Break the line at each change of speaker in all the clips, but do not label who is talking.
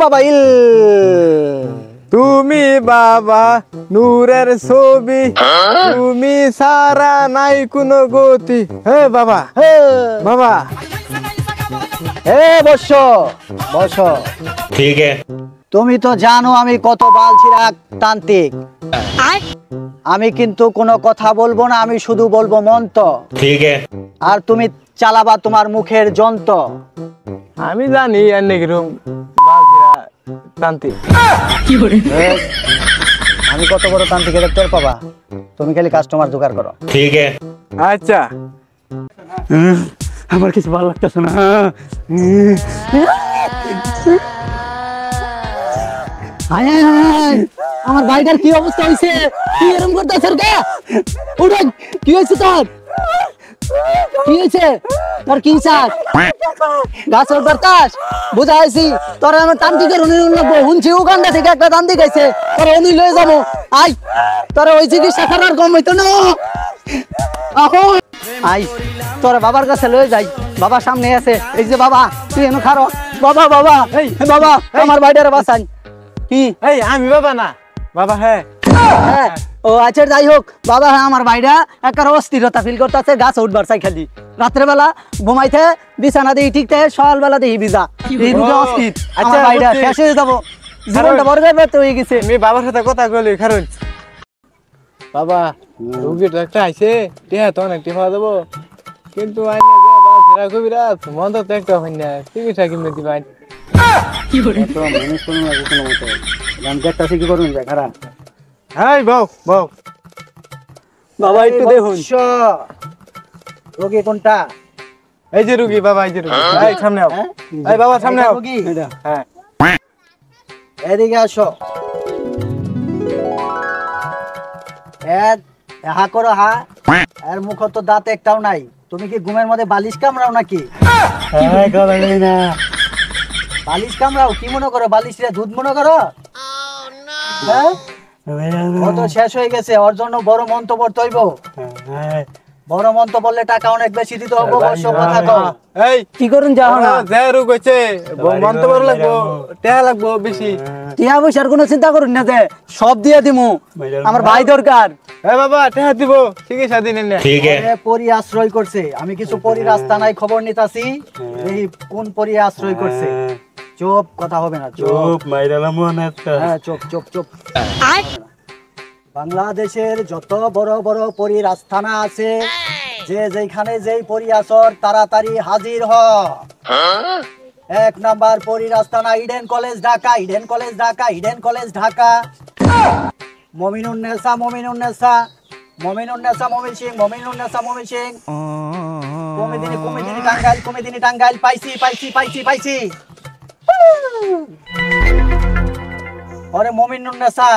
Mobile
তুমি বাবা নূরের ছবি তুমি সারা নাই কোনো গতি হে বাবা বাবা
হে বসো বসো
ठीक है
তুমি তো জানো আমি কত বালছিরাক তান্ত্রিক আমি কিন্তু কোনো কথা বলবো না আমি শুধু বলবো মন্ত্র
ठीक है
আর তুমি চালাবা তোমার মুখের যন্ত্র
আমি জানি এরকম বালছিরা তান্ত্রিক
আমি কত বড় তান্ত্রিক এটা টের পাবা তুমি খালি কাস্টমার জোগাড় করো
ठीक है
আচ্ছা
আমার কিছু ভালো লাগতেছে না আমার ভাইটার কি অবস্থা হয়েছে কি এরকম করতেছে রে ওটা কি হয়েছে তোর কি হয়েছে তোর কি চাস গাছের বাতাস বুঝাইছি তোর আমার তান্ত্রিকের উনি লাগবো শুনছি উগান্ডা থেকে একটা তান্ত্রিক আইছে তোর উনি লয়ে যাবো আই তোর ওই চিকিৎসা করার কম হইতো না আহো আই তোর বাবার কাছে লয়ে যাই বাবা সামনে আছে এই যে বাবা তুই এনে খারো বাবা বাবা এই বাবা আমার ভাইটারে বাঁচাই কি
এই আমি বাবা না বাবা হ্যাঁ
হ্যাঁ ও আচ্ছা যাই হোক বাবা হ্যাঁ আমার ভাইরা একটা অস্থিরতা ফিল করতেছে গাছ উঠবার চাই খালি রাত্রে বেলা ঘুমাইতে বিছানা দিয়ে ঠিক থাকে সকালবেলা দিয়ে ভিজা এই দুটো অস্থির আচ্ছা ভাইরা শেষ হয়ে যাবো জীবনটা বড় ব্যর্থ হয়ে গেছে
আমি বাবার সাথে কথা বলি কারণ বাবা রুগীটা একটা আইছে টিয়া তো অনেক টিপা দেবো কিন্তু আইনে যে বালছিরা কবিরাজ মন্দ তো একটা হয় না চিকিৎসা কিনবে দিবাই
কি করে তো মানুষ কোনো না কোনো মতো নাম একটা কি করুন যা খারাপ
হাই বাউ বাউ
বাবা একটু দেখুন রোগী কোনটা
এই যে রুগী বাবা এই যে রুগী এই সামনে আও এই বাবা সামনে আও
রোগী
হ্যাঁ
এদিকে আসো হা করো হা এর মুখ তো দাঁত একটাও নাই তুমি কি ঘুমের মধ্যে বালিশ কামড়াও নাকি বালিশ কামড়াও কি মনে করো বালিশে দুধ মনে করো হ্যাঁ ও তো শেষ হয়ে গেছে ওর জন্য বড় মন্ত্র পড়তে হইব বড় মন্ত্র বললে টাকা অনেক বেশি দিতে হবে অবশ্য কথা কও
এই
কি করুন যাও না
যে রোগ হইছে মন্ত্র বড় লাগবো টাকা লাগবো বেশি
টিয়া পয়সার কোনো চিন্তা করুন না যে সব দিয়ে দিমু আমার ভাই দরকার
এই বাবা টাকা দিব চিকিৎসা দিন না
ठीक है
পরি আশ্রয় করছে আমি কিছু পরি রাস্তা নাই খবর নিতাছি এই কোন পরি আশ্রয় করছে চুপ কথা হবে না চুপ
মাইরালা মনে
হ্যাঁ চুপ চুপ চুপ বাংলাদেশের যত বড় বড় পরির আস্থানা আছে যে যেখানে যেই পরি আসর তাড়াতাড়ি হাজির হ এক নাম্বার পরির আস্থানা Eden college Dhaka Eden college Dhaka Eden college Dhaka Mominunnesa Mominunnesa Mominunnesa Momin সিং মমিনুন্নেসা মমিন সিং কমিদিনী টাঙ্গাইল পাইছি পাইছি পাইছি পাইছি ওরে মমিনুন্নেসা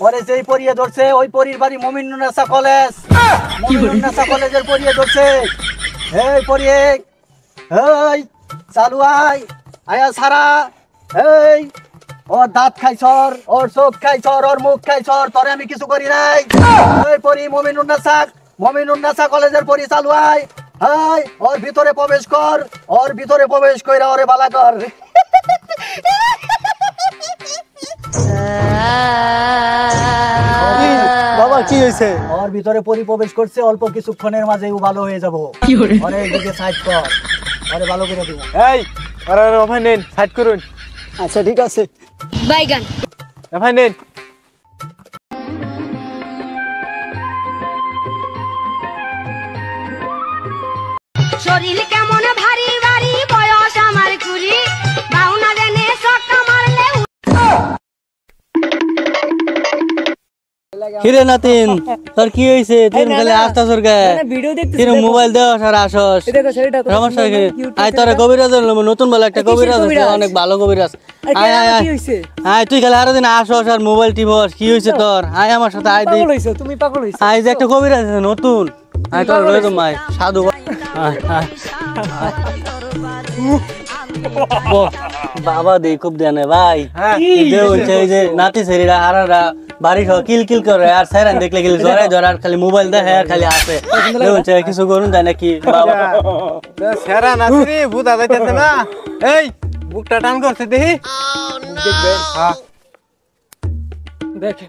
ওরে যেই পরিয়ে ধরছে ওই পরির বাড়ি মমিনুন্নেসা কলেজ মমিনুন্নেসা কলেজের পরিয়ে ধরছে এই পরিয়ে এই চালু আয়া সারা এই ওর দাঁত খাইছর ওর চোখ খাইছর ওর মুখ খাইছর তোরে আমি কিছু করি নাই এই পরি মমিনুন্নেসা কলেজের পরি চালু হাই ওর ভিতরে প্রবেশ কর ওর ভিতরে প্রবেশ কইরা ওরে বালা কর বাবা কি হইছে ওর ভিতরে পরি প্রবেশ করছে অল্প কিছুক্ষণের মাঝেই ও ভালো হয়ে যাবো আরে এদিকে সাইড কর আরে ভালো করে দিব
এই আরে ওখানে নেন সাইড করুন
আচ্ছা ঠিক আছে
বাইগান
ওখানে নেন
শরীর কেমন ভারী ভারী বয়স আমার কুড়ি বাউনা দেনে সটকা মারলে
কিরে নাতিন তোর কি হইছে তুই খালি আস্তা সরকা ভিডিও দেখতেছিস তুই মোবাইল দাও আর আসস সমস্যা কি আই তোরে কবিরাজ নতুন বলে একটা কবিরাজ আছে অনেক ভালো কবিরাজ আয় আয় কি হইছে আয় তুই খালি আরো দিন আসস আর মোবাইল টিপস কি হইছে তোর আয় আমার সাথে আয় দেখ পাগল হইছো তুমি পাগল হইছো আয় যে একটা কবিরাজ আছে নতুন আয় তোর লই তো মাই সাধু বাবা দে খুব দেনে ভাই দেউছে যে নাতি সেরিরা হারারা বাড়ি সহ কিল কিল করে আর সাইরান দেখলে গেলে জরে জরার খালি মোবাইল দেখে আর খালি আসে দেউছে কিছু করুন যায় নাকি বাবা
সেরা নাতি বুঝা যাইতেছে না এই বুকটা টান করছে দেখি দেখবে হ্যাঁ
দেখে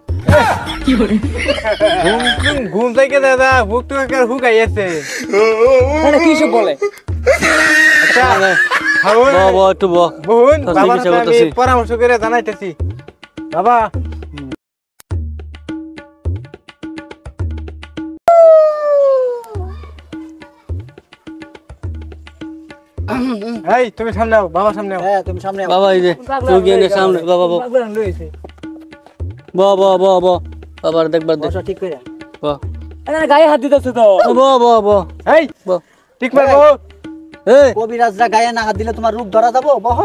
ঘুম থেকে দাদা বুক টুক হুকাই আছে
মানে কি সব বলে
আচ্ছা
ব একটু ব
বোন
তোর
বাবার
চিকিৎসা
সাথে আমি
করতেছি।
পরামর্শ করে জানাইতেছি বাবা এই তুমি সামনে আও বাবা সামনে আও
হ্যাঁ তুমি সামনে
বাবা এই যে রোগী এনে সামনে বাবা ব ব ব ব ব বাবার দেখবার দেখ
বসা ঠিক করে
ব
আরে গায়ে হাত দিতেছে তো
ব ব ব
এই
ব
ঠিক মারবো
এই
কবিরাজরা গায়ে না হাত দিলে তোমার রূপ ধরা যাবো বহ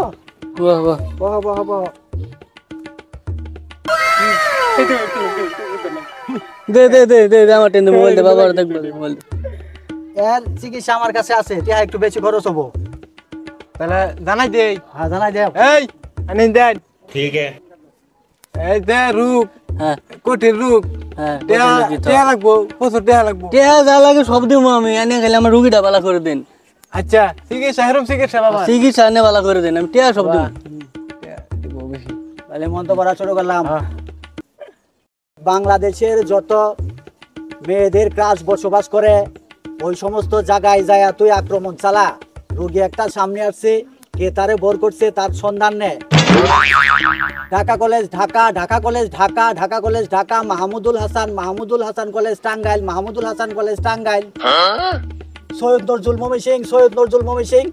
ব ব
বহ বহ বহ
দে দে দে দে দে আমার টেন মোবাইল দে বাবার দেখবার মোবাইল দে
এর চিকিৎসা আমার কাছে আছে টিয়া একটু বেশি খরচ হবো
তাহলে জানাই দেই
হ্যাঁ জানাই দেব
এই আনিন দেন ঠিক আছে এই যে রূপ
হ্যাঁ
কোটির রূপ
হ্যাঁ
টেয়া লাগবো প্রচুর টেয়া লাগবো
টিয়া যা লাগে সব দিমু আমি এনে খালি আমার রুগীটা ভালো করে দেন
আচ্ছা চিকিৎসা হেরম চিকিৎসা বাবা
চিকিৎসা এনে ভালো করে দেন আমি টিয়া সব দিমু
দিব বেশি
তাহলে মন্ত্র পড়া শুরু করলাম
হ্যাঁ
বাংলাদেশের যত মেয়েদের ক্রাশ বসবাস করে ওই সমস্ত জায়গায় যায় তুই আক্রমণ চালা রোগী একটা সামনে আসছে কে তারে ভর করছে তার সন্ধান নেয় Dhaka college Dhaka Dhaka college Dhaka Dhaka college Dhaka Mahmudul Hasan college Tangail Mahmudul Hasan college Tangail Syed Nazrul Mymensingh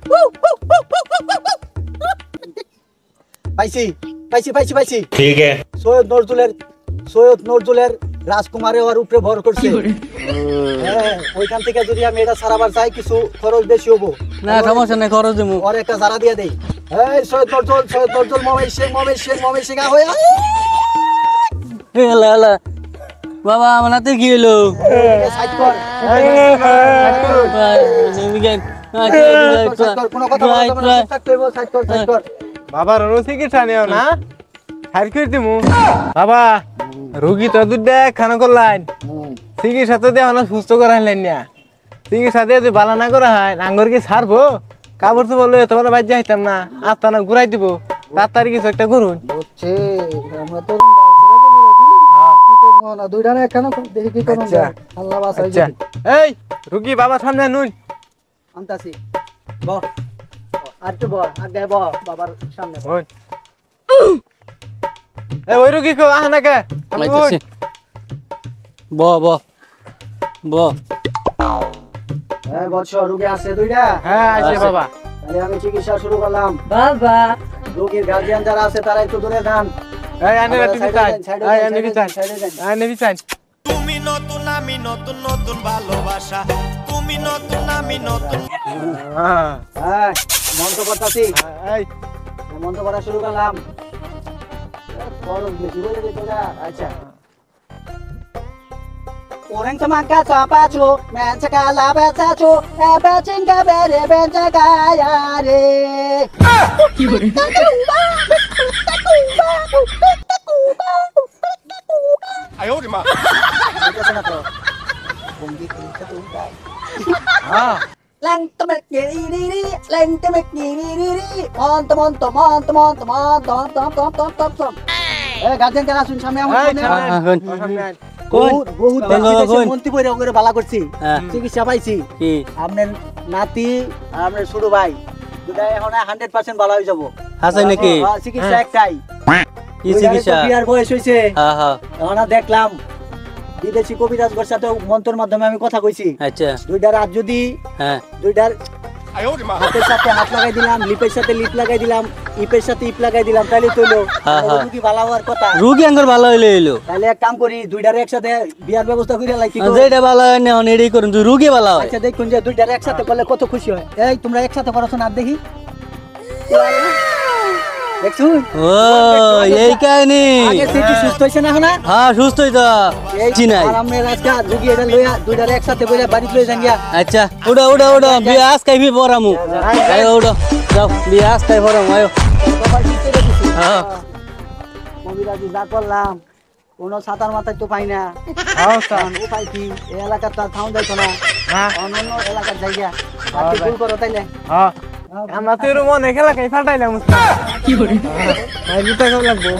পাইছি পাইছি পাইছি পাইছি
ठीक है
সৈয়দ নজরুলের রাজকুমারে ওর উপরে ভর করছে হ্যাঁ ওইখান থেকে যদি আমি এটা সারাবার চাই কিছু খরচ বেশি হবো
না সমস্যা নাই খরচ দিমু
ওর একটা জারা দিয়ে দেই এই সৈয়দ নজরুল মমি সিং হয়ে
এলা এলা বাবা আমার নাতে কি হলো
সাইড কর কোনো কথা বলতে না সাইড কর
বাবার রো চিকিৎসা নিও না হার করে দিমু বাবা রোগী তো দুধে খানা করলেন চিকিৎসা তো দেওয়া না সুস্থ করাইলেন না চিকিৎসা দিয়ে যদি বালা না করা হয় আঙ্গুর কি ছাড়বো কাপড় তো বললো তোমার বাদ যাইতাম না আত্মা না ঘুরাই দিব তাড়াতাড়ি কিছু একটা করুন
হচ্ছে আমরা তো না দুইটা না কেন দেখি কি করুন
আচ্ছা।
আল্লাহ বাসাই
আচ্ছা এই রুগী বাবা সামনে নুন
আমতাছি ব আর তো ব আগে ব বাবার সামনে ব।
ওই এই ওই রুগী কো আহ না কে আমি ওই।
ব ব ব
এই বছর রোগী আছে দুইটা
হ্যাঁ আছে বাবা
তাহলে আমি চিকিৎসা শুরু করলাম
বাবা
রোগীর গার্জিয়ান যারা আছে তারা একটু দূরে যান
এই আনে টিভি চাই এই আনে টিভি চাই আনে টিভি চাই
তুমি নতুন আমি নতুন নতুন ভালোবাসা তুমি নতুন আমি নতুন
হ্যাঁ
হ্যাঁ মন্ত্র করতেছি
এই
মন্ত্র করা শুরু করলাম খরচ বেশি বলে দিতে যা আচ্ছা Orang semangka sapacu, mencegah labesacu, ebecingga bere bencegaya re.
ayo di mana
হ্যাঁ
Leng temek giri, leng temek giri, monto monto monto monto monto monto monto monto. Guardian যারা শুন সামনে আমার
এই
সামনে
সামনে
বহুত বহুত
কোন বাবা, কোন?
মন্ত্রী বইরে ওরে বালা করছি
হ্যাঁ।
চিকিৎসা পাইছি
কি
আপনার নাতি আর আপনার ছোট ভাই দুটাই এখন 100% ভালো হয়ে যাবো
আছে নাকি
চিকিৎসা একটাই
কি চিকিৎসা
বিয়ার বয়স হয়েছে
হ্যাঁ হ্যাঁ
এখন আর দেখলাম বিদেশি কবিরাজগর সাথে মন্ত্রের মাধ্যমে আমি কথা কইছি
আচ্ছা
দুইটার হাত যদি
হ্যাঁ
দুইটার
ayo di mana
হাতের সাথে হাত লাগাই দিলাম লিপের সাথে লিপ লাগাই দিলাম ইপের সাথে ইপ লাগাই দিলাম তাহলে তৈলো
হ্যাঁ, হ্যাঁ।
রুগী ভালো হওয়ার কথা
রুগী আঙ্গুর ভালো হইলে এলো
তাহলে এক কাম করি দুইটার একসাথে বিয়ার ব্যবস্থা করে লাইছি
যেটা ভালো হয় না এটাই করুন তুই রুগী ভালো হয়
আচ্ছা দেখুন যে দুইটার একসাথে করলে কত খুশি হয় এই তোমরা একসাথে করছো না দেখি দেখছুন
ও এই কাহিনী
আগে সে কি সুস্থ হইছে না এখন আর?
হ্যাঁ সুস্থই তো
এই
চিনাই
আর আমরা আজকে রুগী এটা লইয়া দুইটার একসাথে করে বাড়ি লইয়া যান গিয়া
আচ্ছা উড়ো উড়ো উড়ো বিয়ে আজ খাইবি পরামু আয় উড়ো যাও বিয়ে আজ খাই পরামু আয়
বাবার দিতে দেখছি
হ্যাঁ
কবিরাজি যা করলাম কোনো ছাতার মাথায় তো পাই না
হ্যাঁ স্যার
উপায় কি এই এলাকার তো থাউন যাইতো না
হ্যাঁ
অন্য এলাকার জায়গা আর কি ভুল করো তাইলে
হ্যাঁ আমরা তো এরকম অনেক খেলা খাই ফাটাইলাম কি করে জুতা খাওয়া লাগবো